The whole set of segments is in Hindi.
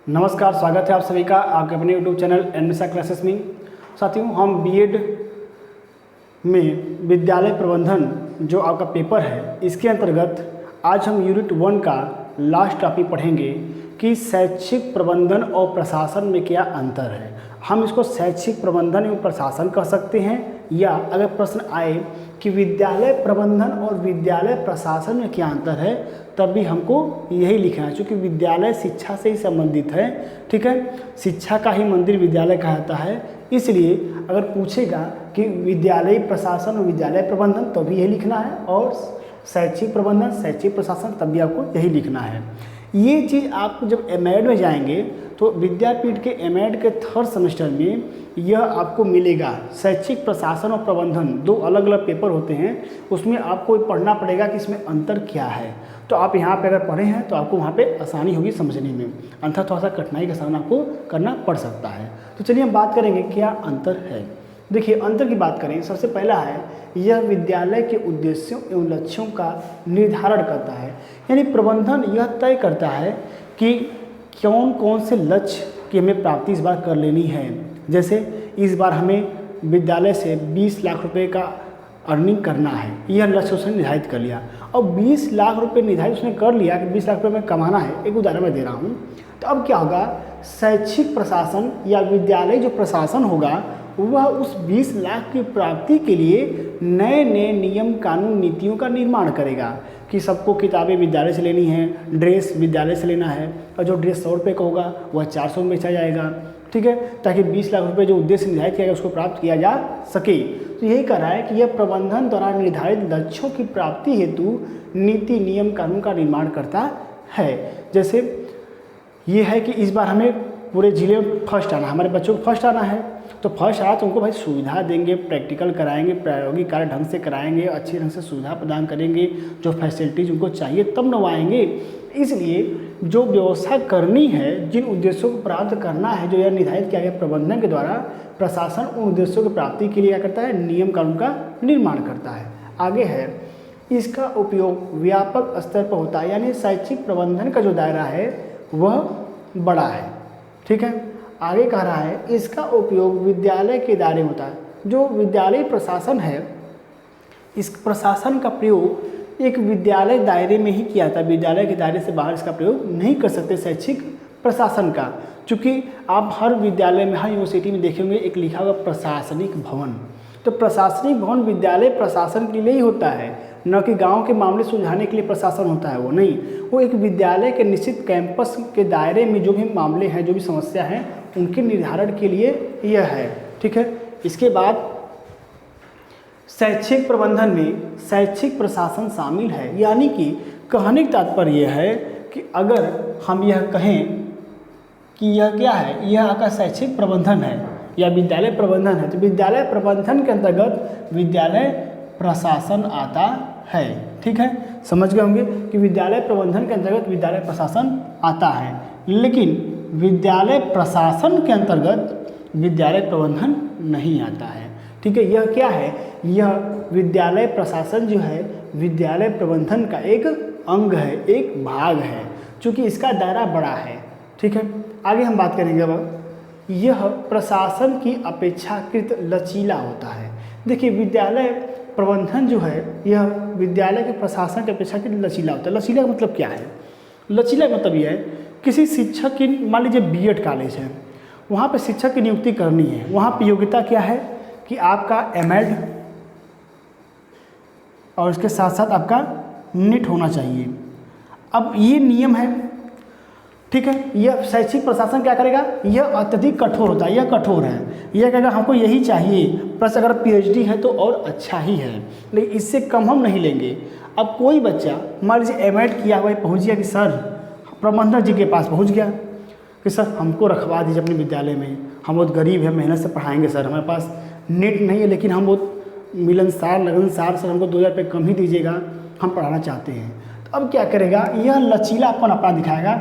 नमस्कार, स्वागत है आप सभी का आपके अपने यूट्यूब चैनल एनमिसा क्लासेस में। साथियों, हम बीएड में विद्यालय प्रबंधन जो आपका पेपर है, इसके अंतर्गत आज हम यूनिट 1 का लास्ट टॉपिक पढ़ेंगे कि शैक्षिक प्रबंधन और प्रशासन में क्या अंतर है। हम इसको शैक्षिक प्रबंधन एवं प्रशासन कह सकते हैं, या अगर प्रश्न आए कि विद्यालय प्रबंधन और विद्यालय प्रशासन में क्या अंतर है, तब भी हमको यही लिखना है, क्योंकि विद्यालय शिक्षा से ही संबंधित है। ठीक है, शिक्षा का ही मंदिर विद्यालय कहता है, इसलिए अगर पूछेगा कि विद्यालय प्रशासन और विद्यालय प्रबंधन तो भी यही लिखना है, और शैक्षिक प्रबंधन शैक्षिक प्रशासन तब भी आपको यही लिखना है। ये चीज़ आप जब एमएड में जाएंगे तो विद्यापीठ के एमएड के 3rd सेमेस्टर में यह आपको मिलेगा। शैक्षिक प्रशासन और प्रबंधन 2 अलग अलग पेपर होते हैं, उसमें आपको पढ़ना पड़ेगा कि इसमें अंतर क्या है। तो आप यहाँ पे अगर पढ़े हैं तो आपको वहाँ पे आसानी होगी समझने में, अन्यथा थोड़ा सा कठिनाई का सामना आपको करना पड़ सकता है। तो चलिए हम बात करेंगे क्या अंतर है। देखिए, अंतर की बात करें, सबसे पहला है यह विद्यालय के उद्देश्यों एवं लक्ष्यों का निर्धारण करता है। यानी प्रबंधन यह तय करता है कि कौन कौन से लक्ष्य की हमें प्राप्ति इस बार कर लेनी है। जैसे इस बार हमें विद्यालय से 20 लाख रुपए का अर्निंग करना है, यह लक्ष्य उसने निर्धारित कर लिया। और 20 लाख रुपए निर्धारित उसने कर लिया कि 20 लाख रुपए में कमाना है, एक उदाहरण मैं दे रहा हूँ। तो अब क्या होगा, शैक्षिक प्रशासन या विद्यालय जो प्रशासन होगा वह उस 20 लाख की प्राप्ति के लिए नए नए नियम कानून नीतियों का निर्माण करेगा कि सबको किताबें विद्यालय से लेनी है, ड्रेस विद्यालय से लेना है, और जो ड्रेस 100 रुपये का होगा वह 400 में बेचा जाएगा। ठीक है, ताकि 20 लाख रुपए जो उद्देश्य निर्धारित किया गया उसको प्राप्त किया जा सके। तो यही कह रहा है कि यह प्रबंधन द्वारा निर्धारित लक्ष्यों की प्राप्ति हेतु नीति नियम कानून का निर्माण करता है। जैसे ये है कि इस बार हमें पूरे जिले में फर्स्ट आना, हमारे बच्चों को फर्स्ट आना है, तो फर्स्ट आया तो उनको भाई सुविधा देंगे, प्रैक्टिकल कराएंगे, प्रायोगिक कार्य ढंग से कराएंगे, अच्छे ढंग से सुविधा प्रदान करेंगे, जो फैसिलिटीज़ उनको चाहिए तब नवाएंगे। इसलिए जो व्यवस्था करनी है, जिन उद्देश्यों को प्राप्त करना है, जो यह निर्धारित किया गया प्रबंधन के द्वारा, प्रशासन उन उद्देश्यों की प्राप्ति के लिए क्या करता है, नियम कानून का निर्माण करता है। आगे है, इसका उपयोग व्यापक स्तर पर होता है, यानी शैक्षिक प्रबंधन का जो दायरा है वह बड़ा है। ठीक है, आगे कह रहा है इसका उपयोग विद्यालय के दायरे में होता है। जो विद्यालय प्रशासन है, इस प्रशासन का प्रयोग एक विद्यालय दायरे में ही किया जाता है, विद्यालय के दायरे से बाहर इसका प्रयोग नहीं कर सकते शैक्षिक प्रशासन का। चूँकि आप हर विद्यालय में, हर यूनिवर्सिटी में देखेंगे एक लिखा हुआ प्रशासनिक भवन, तो प्रशासनिक भवन विद्यालय प्रशासन के लिए ही होता है, न कि गांव के मामले सुलझाने के लिए प्रशासन होता है। वो नहीं, वो एक विद्यालय के निश्चित कैंपस के दायरे में जो भी मामले हैं, जो भी समस्या हैं, उनके निर्धारण के लिए यह है। ठीक है, इसके बाद शैक्षिक प्रबंधन में शैक्षिक प्रशासन शामिल है। यानी कि कहने का तात्पर्य यह है कि अगर हम यह कहें कि यह क्या है, यह आपका शैक्षिक प्रबंधन है या विद्यालय प्रबंधन है, तो विद्यालय प्रबंधन के अंतर्गत विद्यालय प्रशासन आता है। ठीक है, समझ गए होंगे कि विद्यालय प्रबंधन के अंतर्गत विद्यालय प्रशासन आता है, लेकिन विद्यालय प्रशासन के अंतर्गत विद्यालय प्रबंधन नहीं आता है। ठीक है, यह क्या है, यह विद्यालय प्रशासन जो है विद्यालय प्रबंधन का एक अंग है, एक भाग है, क्योंकि इसका दायरा बड़ा है। ठीक है, आगे हम बात करेंगे। अब यह प्रशासन की अपेक्षाकृत लचीला होता है। देखिए, विद्यालय प्रबंधन जो है यह विद्यालय के प्रशासन की अपेक्षाकृत लचीला होता है। लचीला का मतलब क्या है, लचीला का मतलब यह है, किसी शिक्षक की, मान लीजिए बीएड कॉलेज है, वहाँ पे शिक्षक की नियुक्ति करनी है, वहाँ पे योग्यता क्या है कि आपका एमएड और इसके साथ साथ आपका नीट होना चाहिए। अब ये नियम है। ठीक है, यह शैक्षिक प्रशासन क्या करेगा, यह अत्यधिक कठोर होता है, यह कठोर है, यह कहेगा हमको यही चाहिए, प्लस अगर पीएचडी है तो और अच्छा ही है, लेकिन इससे कम हम नहीं लेंगे। अब कोई बच्चा मान लीजिए एमएड किया हुआ है, पहुँच गया कि सर प्रबंधक जी के पास पहुँच गया कि सर हमको रखवा दीजिए अपने विद्यालय में, हम बहुत गरीब हैं, मेहनत से पढ़ाएंगे सर, हमारे पास नेट नहीं है, लेकिन हम बहुत मिलनसार लगनसार, सर हमको 2000 रुपये कम ही दीजिएगा, हम पढ़ाना चाहते हैं। तो अब क्या करेगा, यह लचीलापन अपना दिखाएगा,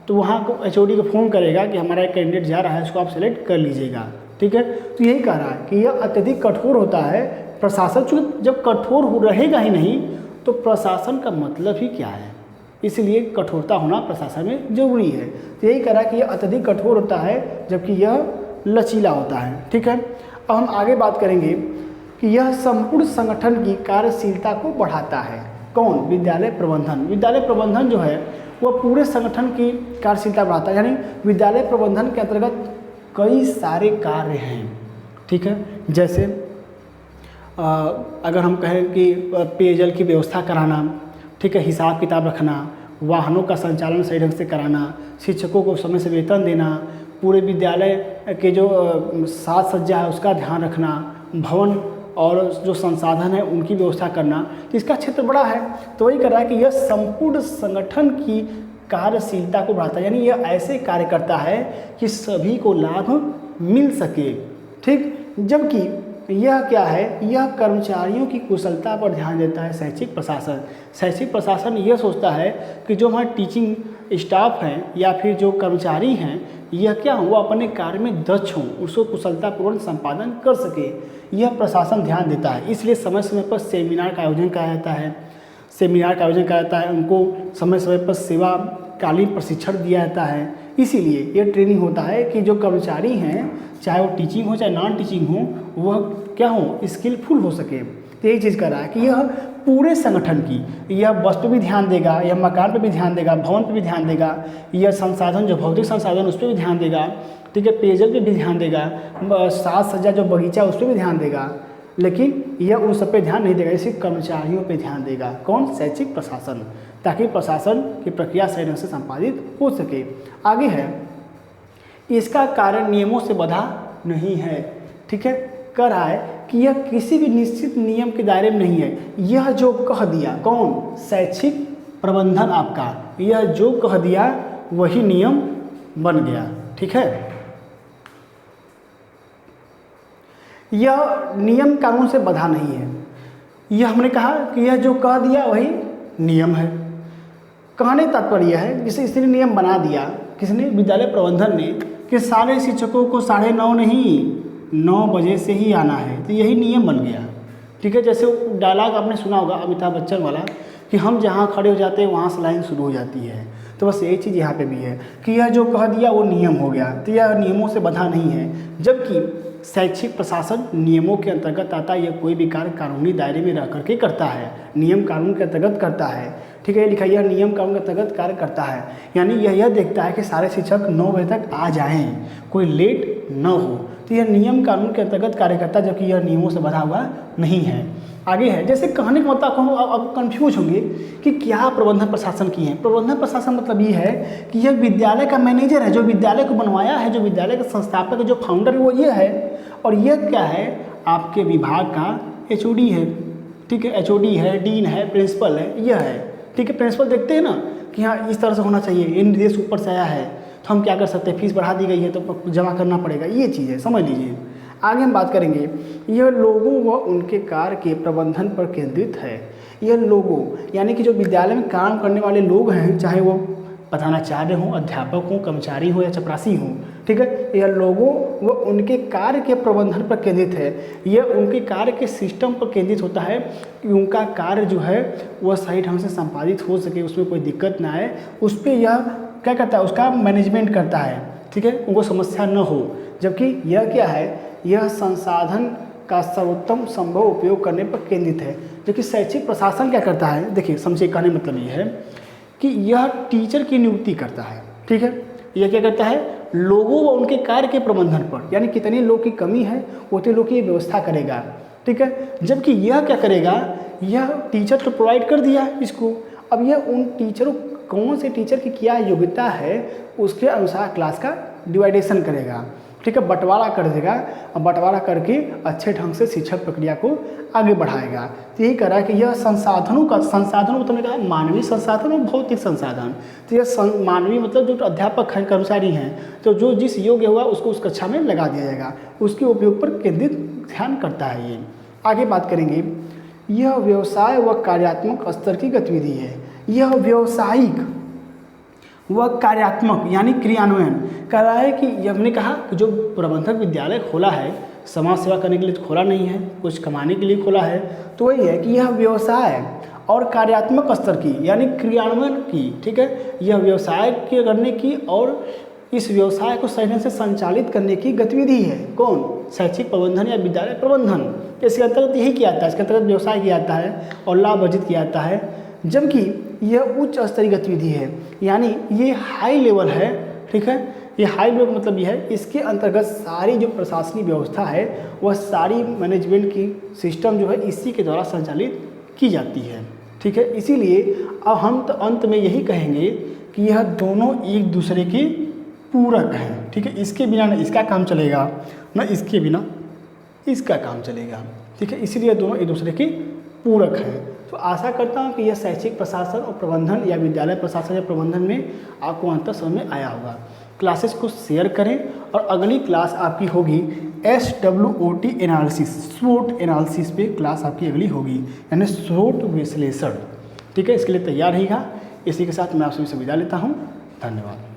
तो वहाँ को एचओडी को फ़ोन करेगा कि हमारा एक कैंडिडेट जा रहा है, उसको आप सेलेक्ट कर लीजिएगा। ठीक है, तो यही कह रहा है कि यह अत्यधिक कठोर होता है प्रशासन। चूँकि जब कठोर रहेगा ही नहीं तो प्रशासन का मतलब ही क्या है, इसलिए कठोरता होना प्रशासन में जरूरी है। तो यही कह रहा है कि यह अत्यधिक कठोर होता है जबकि यह लचीला होता है। ठीक है, अब हम आगे बात करेंगे कि यह संपूर्ण संगठन की कार्यशीलता को बढ़ाता है। कौन? विद्यालय प्रबंधन। विद्यालय प्रबंधन जो है वह पूरे संगठन की कार्यशीलता बढ़ाता है, यानी विद्यालय प्रबंधन के अंतर्गत कई सारे कार्य हैं। ठीक है, जैसे अगर हम कहें कि पेयजल की व्यवस्था कराना, ठीक है, हिसाब किताब रखना, वाहनों का संचालन सही ढंग से कराना, शिक्षकों को समय से वेतन देना, पूरे विद्यालय के जो साज सज्जा है उसका ध्यान रखना, भवन और जो संसाधन है उनकी व्यवस्था करना, तो इसका क्षेत्र बड़ा है। तो वही कर रहा है कि यह संपूर्ण संगठन की कार्यशीलता को बढ़ाता है, यानी यह ऐसे कार्य करता है कि सभी को लाभ मिल सके। ठीक, जबकि यह क्या है, यह कर्मचारियों की कुशलता पर ध्यान देता है। शैक्षिक प्रशासन, शैक्षिक प्रशासन यह सोचता है कि जो हमारे टीचिंग स्टाफ हैं या फिर जो कर्मचारी हैं, यह क्या हो, वो अपने कार्य में दक्ष हों, उसको कुशलतापूर्ण संपादन कर सके, यह प्रशासन ध्यान देता है। इसलिए समय समय पर सेमिनार का आयोजन कराया जाता है, उनको समय समय पर सेवाकालीन प्रशिक्षण दिया जाता है। इसीलिए यह ट्रेनिंग होता है कि जो कर्मचारी हैं, चाहे वो टीचिंग हो चाहे नॉन टीचिंग हो, वह क्या हो, स्किलफुल हो सके। तो यही चीज़ कर रहा है कि यह पूरे संगठन की, यह बस पे भी ध्यान देगा, यह मकान पे भी ध्यान देगा, भवन पे भी ध्यान देगा, यह संसाधन जो भौतिक संसाधन उस पर भी ध्यान देगा, ठीक है, पेयजल पे भी ध्यान देगा, साज सज्जा जो बगीचा उस पर भी ध्यान देगा, लेकिन यह उन सब पे ध्यान नहीं देगा, इसी कर्मचारियों पे ध्यान देगा। कौन? शैक्षिक प्रशासन, ताकि प्रशासन की प्रक्रिया सही ढंग से संपादित हो सके। आगे है, इसका कार्य नियमों से बंधा नहीं है। ठीक है, कह रहा है कि यह किसी भी निश्चित नियम के दायरे में नहीं है। यह जो कह दिया, कौन? शैक्षिक प्रबंधन आपका, यह जो कह दिया वही नियम बन गया। ठीक है, यह नियम कानून से बंधा नहीं है। यह हमने कहा कि यह जो कह दिया वही नियम है। कहने तात्पर्य है, जिसे इसने नियम बना दिया, किसने? विद्यालय प्रबंधन ने, कि सारे शिक्षकों को 9:30 नहीं 9 बजे से ही आना है, तो यही नियम बन गया। ठीक है, जैसे डायलॉग आपने सुना होगा अमिताभ बच्चन वाला कि हम जहाँ खड़े हो जाते हैं वहाँ से लाइन शुरू हो जाती है। तो बस यही चीज़ यहाँ पे भी है कि यह जो कह दिया वो नियम हो गया, तो यह नियमों से बंधा नहीं है। जबकि शैक्षिक प्रशासन नियमों के अंतर्गत आता है, यह कोई भी कार्य कानूनी दायरे में रह करके करता है, नियम कानून के अंतर्गत करता है। ठीक है, लिखा, यह नियम कानून के अंतर्गत कार्य करता है, यानी यह देखता है कि सारे शिक्षक 9 बजे तक आ जाएं, कोई लेट न हो। तो यह नियम कानून के अंतर्गत कार्य करता है, जबकि यह नियमों से बंधा हुआ नहीं है। आगे है, जैसे कहने का मतलब हम अब कन्फ्यूज होंगे कि क्या प्रबंधन प्रशासन की है। प्रबंधन प्रशासन मतलब ये है कि यह विद्यालय का मैनेजर है, जो विद्यालय को बनवाया है, जो विद्यालय का संस्थापक है, जो फाउंडर है, वो ये है। और यह क्या है? आपके विभाग का HOD है। ठीक है, HOD है, डीन है, प्रिंसिपल है, यह है। ठीक है, प्रिंसिपल देखते हैं ना कि हाँ इस तरह से होना चाहिए, ये निर्देश ऊपर से आया है, तो हम क्या कर सकते हैं, फीस बढ़ा दी गई है तो जमा करना पड़ेगा, ये चीज़ है, समझ लीजिए। आगे हम बात करेंगे, यह लोगों व उनके कार्य के प्रबंधन पर केंद्रित है। यह लोगों यानी कि जो विद्यालय में काम करने वाले लोग हैं, चाहे वो प्रधानाचार्य हों, अध्यापक हों, कर्मचारी हों या चपरासी हों, ठीक है, यह लोगों व उनके कार्य के प्रबंधन पर केंद्रित है। यह उनके कार्य के सिस्टम पर केंद्रित होता है कि उनका कार्य जो है वह सही ढंग से संपादित हो सके, उसमें कोई दिक्कत ना आए, उस पर यह क्या करता है, उसका मैनेजमेंट करता है। ठीक है, उनको समस्या न हो। जबकि यह क्या है, यह संसाधन का सर्वोत्तम संभव उपयोग करने पर केंद्रित है। जबकि शैक्षिक प्रशासन क्या करता है, देखिए समझिए, कहने मतलब ये है कि यह टीचर की नियुक्ति करता है। ठीक है, यह क्या करता है, लोगों व उनके कार्य के प्रबंधन पर, यानी कितने लोग की कमी है उतने लोग की व्यवस्था करेगा। ठीक है, जबकि यह क्या करेगा, यह टीचर तो प्रोवाइड कर दिया इसको, अब यह उन टीचरों, कौन से टीचर की क्या योग्यता है उसके अनुसार क्लास का डिवाइडेशन करेगा। ठीक है, बंटवारा कर देगा और बंटवारा करके अच्छे ढंग से शिक्षक प्रक्रिया को आगे बढ़ाएगा। तो यही करा कि यह संसाधनों का, संसाधनों को तुमने कहा मानवीय संसाधन और भौतिक संसाधन, तो यह मानवीय मतलब जो अध्यापक हैं, कर्मचारी हैं, तो जो जिस योग्य हुआ उसको उस कक्षा में लगा दिया जाएगा, उसके उपयोग पर केंद्रित ध्यान करता है ये। आगे बात करेंगे, यह व्यवसाय व कार्यात्मक स्तर की गतिविधि है। यह व्यावसायिक व कार्यात्मक यानी क्रियान्वयन कर रहा है कि ये हमने कहा कि जो प्रबंधक विद्यालय खोला है, समाज सेवा करने के लिए खोला नहीं है, कुछ कमाने के लिए खोला है, तो वही है कि यह व्यवसाय और कार्यात्मक स्तर की यानी क्रियान्वयन की, ठीक है, यह व्यवसाय के करने की और इस व्यवसाय को सही ढंग से संचालित करने की गतिविधि है। कौन? शैक्षिक प्रबंधन या विद्यालय प्रबंधन। इसके अंतर्गत यही किया जाता है, इसके अंतर्गत व्यवसाय किया जाता है और लाभ अर्जित किया जाता है, जबकि यह उच्च स्तरीय गतिविधि है, यानी ये हाई लेवल है, ठीक है। ये हाई लेवल का मतलब ये है इसके अंतर्गत सारी जो प्रशासनिक व्यवस्था है वह सारी मैनेजमेंट की सिस्टम जो है इसी के द्वारा संचालित की जाती है, ठीक है। इसीलिए अब हम तो अंत में यही कहेंगे कि यह दोनों एक दूसरे के पूरक हैं, ठीक है। इसके बिना न इसका काम चलेगा, न इसके बिना इसका काम चलेगा, ठीक है। इसीलिए दोनों एक दूसरे के पूरक हैं। तो आशा करता हूँ कि यह शैक्षिक प्रशासन और प्रबंधन या विद्यालय प्रशासन या प्रबंधन में आपको अंतर समझ में आया होगा। क्लासेस को शेयर करें और अगली क्लास आपकी होगी SWOT एनालिसिस, SWOT एनालिसिस पे क्लास आपकी अगली होगी, यानी SWOT विश्लेषण, ठीक है। इसके लिए तैयार रहिएगा। इसी के साथ मैं आप सभी से विदा लेता हूँ। धन्यवाद।